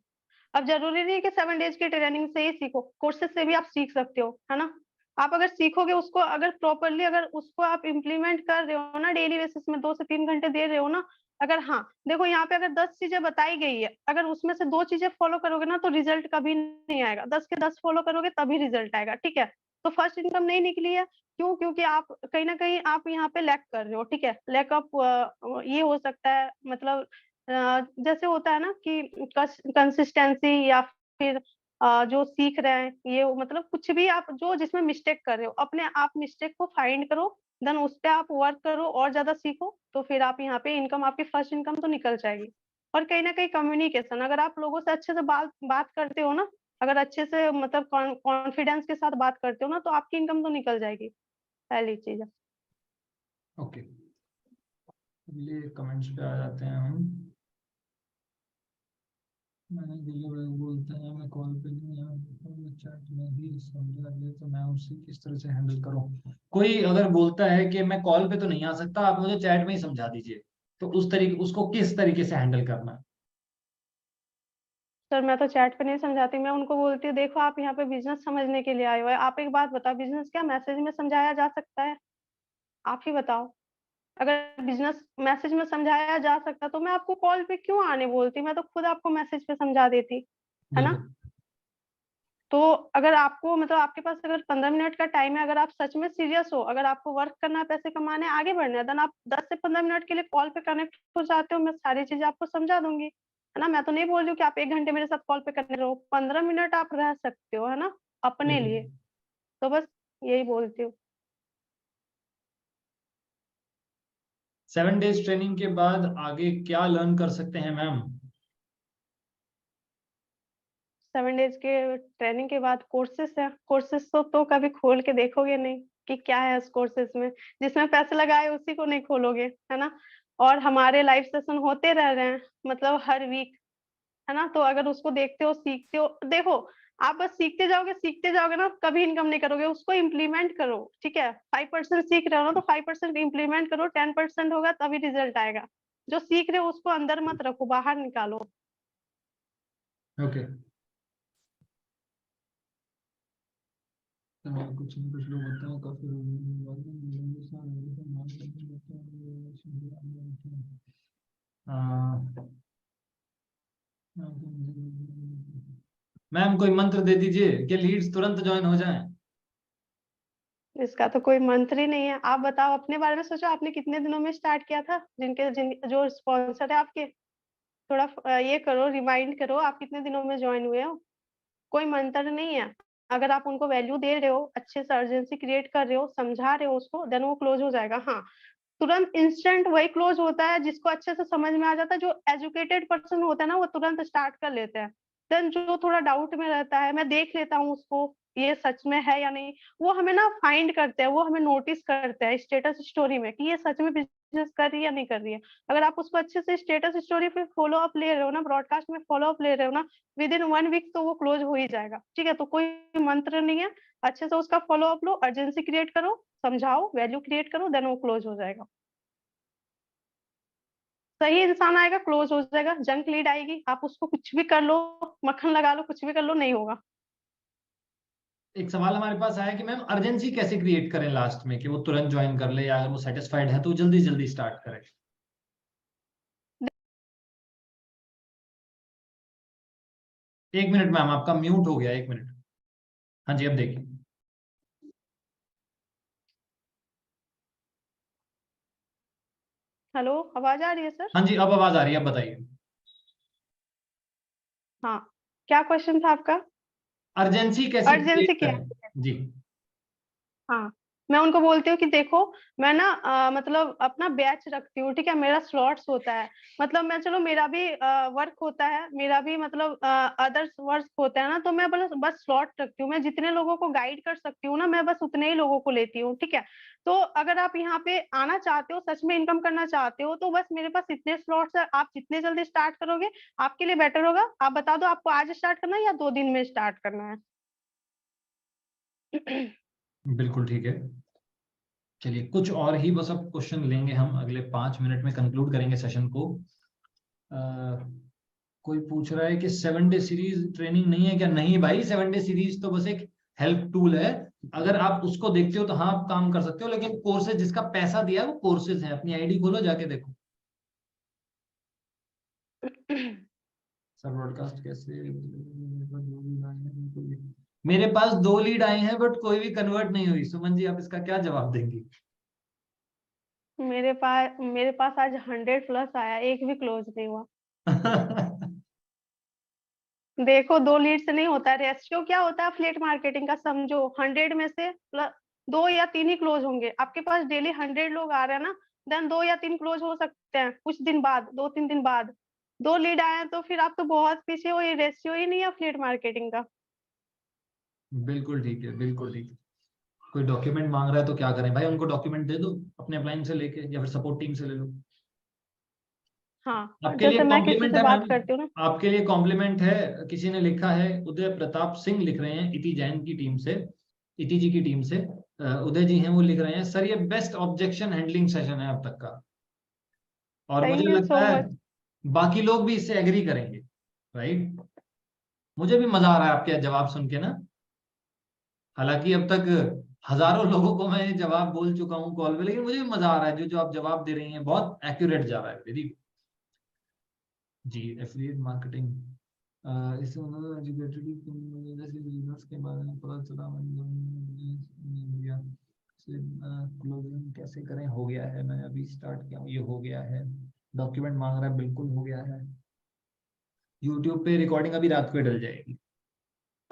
अब ज़रूरी नहीं है कि 7 डेज़ की ट्रेनिंग से ही सीखो, कोर्सेज़ से भी आप सीख सकते हो, है ना? आप अगर सीखोगे उसको, अगर प्रॉपर्ली अगर उसको आप इम्प्लीमेंट कर रहे हो ना, डेली बेसिस में 2 से 3 घंटे दे रहे हो ना, अगर हाँ, देखो यहाँ पे अगर 10 चीज़ें बताई गई है, अगर उसमें से 2 चीज़ें फॉलो करोगे ना तो रिज़ल्ट कभी नहीं आएगा, 10 के 10 फॉलो करोगे तभी रिज़ल्ट आएगा, ठीक है? तो फर्स्ट इनकम नहीं निकली है, क्यों? क्योंकि आप कहीं न कहीं आप यहाँ पे लैक कर रहे हो, ठीक है? लैक ऑफ ये हो सकता है, मतलब जैसे होता है ना कि कंसिस्टेंसी, या फिर जो सीख रहे हैं ये मतलब कुछ भी आप जो जिसमें मिस्टेक कर रहे हो, अपने आप मिस्टेक को फाइंड करो, देन उस पे आप वर्क करो और ज़्यादा सीखो, तो फिर आप यहाँ पे इनकम, आपकी फर्स्ट इनकम तो निकल जाएगी। और कहीं न कहीं कम्युनिकेशन, अगर आप लोगों से अच्छे से बात बात करते हो ना, अगर अच्छे से मतलब कॉन्फिडेंस के साथ बात करते हो ना, तो आपकी इनकम तो निकल जाएगी, पहली चीज़ है। ओके, अगले कमेंट्स पे आ जाते हैं हम। मैंने दिल्ली में बोलते हैं मैं कॉल पे नहीं आया, तो मैं चैट में ही समझा ले, तो मैं उसे किस तरह से हैंडल करूं? कोई अगर बोलता है कि मैं कॉल पे तो नहीं आ सकता, आप मुझे चैट में ही समझा दीजिए, तो उस तरीके उसको किस तरीके से हैंडल करना है? सर मैं तो चैट पे नहीं समझाती, मैं उनको बोलती हूँ देखो आप यहाँ पे बिज़नेस समझने के लिए आए हो है, आप एक बात बताओ बिज़नेस क्या मैसेज में समझाया जा सकता है? आप ही बताओ। अगर बिज़नेस मैसेज में समझाया जा सकता तो मैं आपको कॉल पे क्यों आने बोलती? मैं तो खुद आपको मैसेज पे समझा देती, है ना? बिल्कुल। तो अगर आपको मतलब आपके पास अगर 15 मिनट का टाइम है, अगर आप सच में सीरियस हो, अगर आपको वर्क करना है, पैसे कमाने हैं, आगे बढ़ना है, देन आप 10 से 15 मिनट के लिए कॉल पे कनेक्ट हो जाते हो, मैं सारी चीज़ें आपको समझा दूँगी, है ना? मैं तो नहीं बोल रही हूँ कि आप 1 घंटे मेरे साथ कॉल पे कनेक्ट रहो, 15 मिनट आप रह सकते हो, है ना? अपने लिए। बिल्कुल। तो बस यही बोलती हूँ। 7 डेज ट्रेनिंग के बाद आगे क्या लर्न कर सकते हैं मैम? 7 डेज़ के ट्रेनिंग के बाद कोर्सेज़ हैं, कोर्सेज़ तो कभी खोल के देखोगे नहीं कि क्या है उस कोर्सेज़ में। जिसमें पैसे लगाए उसी को नहीं खोलोगे, है ना? और हमारे लाइव सेशन होते रह रहे हैं, मतलब हर वीक, है ना? तो अगर उसको देखते हो, सीखते हो देखो, आप बस सीखते जाओगे ना, कभी इनकम नहीं करोगे, उसको इम्प्लीमेंट करो, ठीक है? 5% सीख रहे हो ना, तो 5% इम्प्लीमेंट करो, 10% होगा तभी रिज़ल्ट आएगा। जो सीख रहे हो उसको अंदर मत रखो, बाहर निकालो। ओके। कुछ न कुछ लोग होते हैं काफी मैम कोई मंत्र दे दीजिए कि लीड्स तुरंत ज्वाइन हो जाएं। इसका तो कोई मंत्र ही नहीं है। आप बताओ अपने बारे में सोचो आपने कितने दिनों में स्टार्ट किया था? जिन जो स्पॉन्सर है आपके, थोड़ा ये करो रिमाइंड करो आप कितने दिनों में जॉइन हुए हो? कोई मंत्र नहीं है। अगर आप उनको वैल्यू दे रहे हो, अच्छे से अर्जेंसी क्रिएट कर रहे हो, समझा रहे हो उसको, देन वो क्लोज़ हो जाएगा। हाँ, तुरंत इंस्टेंट वही क्लोज़ होता है जिसको अच्छे से समझ में आ जाता है, जो एजुकेटेड पर्सन होता है ना, वो तुरंत स्टार्ट कर लेते हैं। देन जो थोड़ा डाउट में रहता है, मैं देख लेता हूँ उसको, ये सच में है या नहीं, वो हमें ना फाइंड करते हैं, वो हमें नोटिस करते हैं स्टेटस स्टोरी में कि ये सच में बिज़नेस कर रही है या नहीं कर रही है। अगर आप उसको अच्छे से स्टेटस स्टोरी पे फॉलो अप ले रहे हो ना, ब्रॉडकास्ट में फॉलो अप ले रहे हो ना, विदिन 1 वीक तो वो क्लोज़ हो ही जाएगा, ठीक है? तो कोई मंत्र नहीं है, अच्छे से उसका फॉलो अप लो, अर्जेंसी क्रिएट करो, समझाओ, वैल्यू क्रिएट करो, देन वो क्लोज़ हो जाएगा। सही इंसान आएगा, क्लोज़ हो जाएगा, जंक लीड आएगी, आप उसको कुछ भी कर लो, मक्खन लगा लो, कुछ भी कर लो, नहीं होगा। एक सवाल हमारे पास आया कि मैम अर्जेंसी कैसे क्रिएट करें लास्ट में कि वो तुरंत ज्वाइन कर ले, या अगर वो सेटिस्फाइड है तो जल्दी जल्दी स्टार्ट करे। एक मिनट मैम, आपका म्यूट हो गया, 1 मिनट। हाँ जी, अब देखिए। हेलो, आवाज़ आ रही है सर? हाँ जी, अब आवाज आ रही है, अब बताइए। हाँ, क्या क्वेश्चन था आपका? अर्जेंसी कैसे क्रिएट अर्जेंसी क्या करें? जी। हाँ, मैं उनको बोलती हूँ कि देखो मैं ना मतलब अपना बैच रखती हूँ, ठीक है? मेरा स्लॉट्स होता है, मतलब मैं चलो मेरा भी वर्क होता है, मेरा भी मतलब अदर्स वर्क होता है ना, तो मैं बस स्लॉट रखती हूँ। मैं जितने लोगों को गाइड कर सकती हूँ ना, मैं बस उतने ही लोगों को लेती हूँ, ठीक है? तो अगर आप यहाँ पे आना चाहते हो, सच में इनकम करना चाहते हो, तो बस मेरे पास इतने स्लॉट्स हैं, आप जितने जल्दी स्टार्ट करोगे, आपके लिए बेटर होगा। आप बता दो आपको आज स्टार्ट करना है या 2 दिन में स्टार्ट करना है? बिल्कुल ठीक है। चलिए कुछ और ही बस अब क्वेश्चन लेंगे हम, अगले 5 मिनट में कंक्लूड करेंगे सेशन को। कोई पूछ रहा है कि 7 डे सीरीज ट्रेनिंग नहीं है क्या? नहीं भाई, 7 डे सीरीज तो बस एक हेल्प टूल है। अगर आप उसको देखते हो तो हाँ आप काम कर सकते हो, लेकिन कोर्सेज जिसका पैसा दिया है वो कोर्सेज हैं। अपनी आईडी खोलो, जाके देखो। सर ब्रॉडकास्ट कैसे? मेरे पास 2 लीड आए हैं बट कोई भी कन्वर्ट नहीं हुई। सुमन जी, आप इसका क्या जवाब देंगी? मेरे पास आज 100 प्लस आया, एक भी क्लोज नहीं हुआ। देखो 2 लीड से नहीं होता है, रेशियो क्या होता है एफिलिएट मार्केटिंग का समझो, 100 में से 2 या 3 ही क्लोज होंगे। आपके पास डेली 100 लोग आ रहे हैं ना, देन 2 या 3 क्लोज हो सकते हैं कुछ दिन बाद, 2-3 दिन बाद। 2 लीड आए हैं तो फिर आप तो बहुत पीछे हो, ये रेशियो ही नहीं है एफिलिएट मार्केटिंग का। बिल्कुल ठीक है, बिल्कुल ठीक है। कोई डॉक्यूमेंट मांग रहा है तो क्या करें भाई? उनको डॉक्यूमेंट दे दो अपने अपलाइन से लेके, या फिर सपोर्ट टीम से ले लो। हाँ, आपके लिए जैसे मैं किसी कॉम्प्लीमेंट से है बात मैम। करती हूँ ना। आपके लिए कॉम्प्लीमेंट है। किसी ने लिखा है, उदय प्रताप सिंह लिख रहे हैं इति जैन की टीम से, इति जी की टीम से। उदय जी हैं, वो लिख रहे हैं, सर ये बेस्ट ऑब्जेक्शन हैंडलिंग सेशन है अब तक का। और मुझे थैंक यू लगता सो है मच। बाकी लोग भी इससे एग्री करेंगे, राइट? मुझे भी मजा आ रहा है आपके जवाब सुन के ना। हालांकि अब तक हजारों लोगों को मैं जवाब बोल चुका हूँ कॉल पे, लेकिन मुझे भी मजा आ रहा है जो जो आप जवाब दे रही हैं, बहुत एक्यूरेट जा रहा है। वेरी जी। एफिलिएट मार्केटिंग, इससे मतलब एजुकेटेड बिजनेस के बारे में पता चला। क्लोजिंग कैसे करें, हो गया है, मैं अभी स्टार्ट किया हूँ, ये हो गया है। डॉक्यूमेंट मांग रहा है, बिल्कुल हो गया है। यूट्यूब पे रिकॉर्डिंग अभी रात को ही डल जाएगी।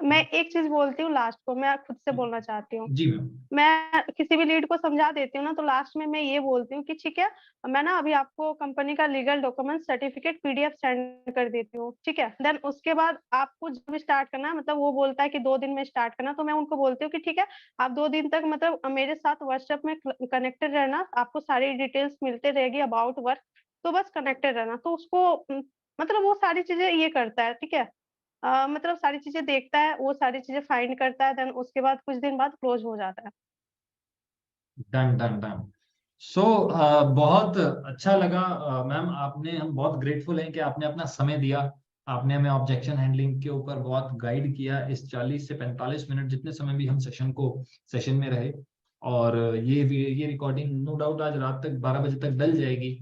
मैं एक चीज बोलती हूँ लास्ट को, मैं खुद से बोलना चाहती हूँ। जी मैम। मैं किसी भी लीड को समझा देती हूँ ना, तो लास्ट में मैं ये बोलती हूँ कि ठीक है, मैं ना अभी आपको कंपनी का legal document certificate PDF send कर देती हूँ, ठीक है। देन उसके बाद आपको जब स्टार्ट करना है, मतलब वो बोलता है कि 2 दिन में स्टार्ट करना, तो मैं उनको बोलती हूँ कि ठीक है, आप 2 दिन तक मतलब मेरे साथ व्हाट्सएप में कनेक्टेड रहना, आपको सारी डिटेल्स मिलते रहेगी अबाउट वर्क, तो बस कनेक्टेड रहना। तो उसको मतलब वो सारी चीजें ये करता है, ठीक है। मतलब सारी चीजें देखता है, वो सारी चीजें फाइंड करता है, देन उसके बाद कुछ दिन बाद क्लोज हो जाता है। Done done done. सो बहुत अच्छा लगा मैम, आपने, हम बहुत ग्रेटफुल हैं कि आपने अपना समय दिया। आपने हमें ऑब्जेक्शन हैंडलिंग के ऊपर बहुत गाइड किया इस 40 से 45 मिनट जितने समय भी हम सेशन में रहे। और ये रिकॉर्डिंग नो डाउट आज रात तक 12 बजे तक डल जाएगी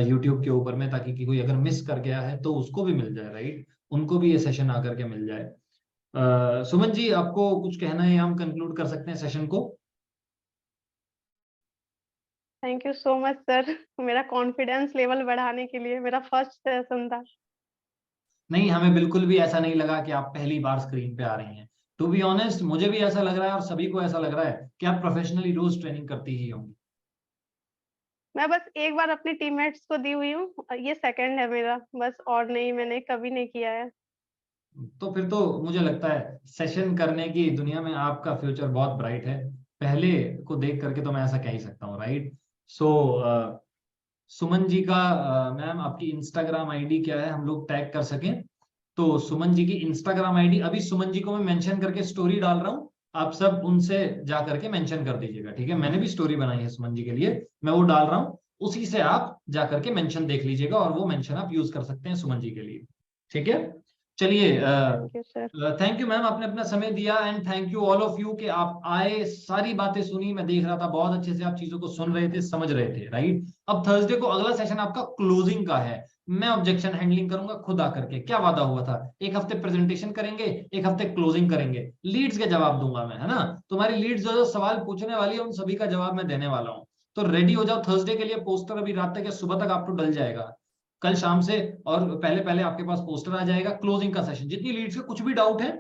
यूट्यूब के ऊपर में, ताकि कोई अगर मिस कर गया है तो उसको भी मिल जाए, राइट, उनको भी ये सेशन आकर के मिल जाए। सुमन जी, आपको कुछ कहना है, हम कंक्लूड कर सकते हैं सेशन को? Thank you so much sir, मेरा कॉन्फिडेंस लेवल बढ़ाने के लिए। मेरा फर्स्ट सेशन था। नहीं, हमें बिल्कुल भी ऐसा नहीं लगा कि आप पहली बार स्क्रीन पे आ रही हैं। टू बी ऑनेस्ट, मुझे भी ऐसा लग रहा है और सभी को ऐसा लग रहा है कि आप प्रोफेशनली रोज ट्रेनिंग करती ही होंगी। मैं बस एक बार अपने टीममेट्स को दी हुई हूँ, ये सेकंड है मेरा बस, और नहीं, मैंने कभी नहीं किया है। तो फिर तो मुझे लगता है सेशन करने की दुनिया में आपका फ्यूचर बहुत ब्राइट है। पहले को देख करके तो मैं ऐसा कह ही सकता हूँ, राइट। सो सुमन जी का, मैम आपकी इंस्टाग्राम आईडी क्या है, हम लोग टैग कर सकें? तो सुमन जी की इंस्टाग्राम आईडी, अभी सुमन जी को मैं मेंशन करके स्टोरी डाल रहा हूँ, आप सब उनसे जा करके मेंशन कर दीजिएगा, ठीक है। मैंने भी स्टोरी बनाई है सुमन जी के लिए, मैं वो डाल रहा हूँ, उसी से आप जा करके मेंशन देख लीजिएगा, और वो मेंशन आप यूज कर सकते हैं सुमन जी के लिए, ठीक है। चलिए, thank you sir. Thank you ma'am, आपने अपना समय दिया, and thank you all of you कि आप आए, सारी बातें सुनी, मैं देख रहा था बहुत अच्छे से आप चीजों को सुन रहे थे, समझ रहे थे, राइट। अब थर्सडे को अगला सेशन आपका क्लोजिंग का है। मैं ऑब्जेक्शन हैंडलिंग करूंगा खुद आकर के, क्या वादा हुआ था, एक हफ्ते प्रेजेंटेशन करेंगे, एक हफ्ते क्लोजिंग करेंगे, लीड्स के जवाब दूंगा मैं, है ना। तुम्हारी लीड्स जो जो सवाल पूछने वाली है उन सभी का जवाब मैं देने वाला हूँ। तो रेडी हो जाओ थर्सडे के लिए, पोस्टर अभी रात तक या सुबह तक आपको डल जाएगा, कल शाम से, और पहले पहले आपके पास पोस्टर आ जाएगा। क्लोजिंग का सेशन, जितनी लीड्स के कुछ भी डाउट है,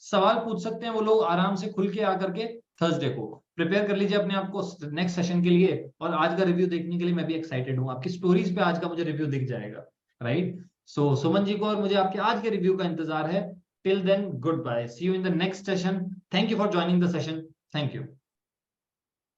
सवाल पूछ सकते हैं वो लोग आराम से खुल के आकर के। थर्सडे को प्रिपेयर कर लीजिए अपने आप को नेक्स्ट सेशन के लिए, और आज का रिव्यू देखने के लिए मैं भी एक्साइटेड हूँ, आपकी स्टोरीज पे आज का मुझे रिव्यू दिख जाएगा, राइट। सो सुमन जी को और मुझे आपके आज के रिव्यू का इंतजार है। Till then, goodbye, see you in the next session. Thank you for joining the session. Thank you.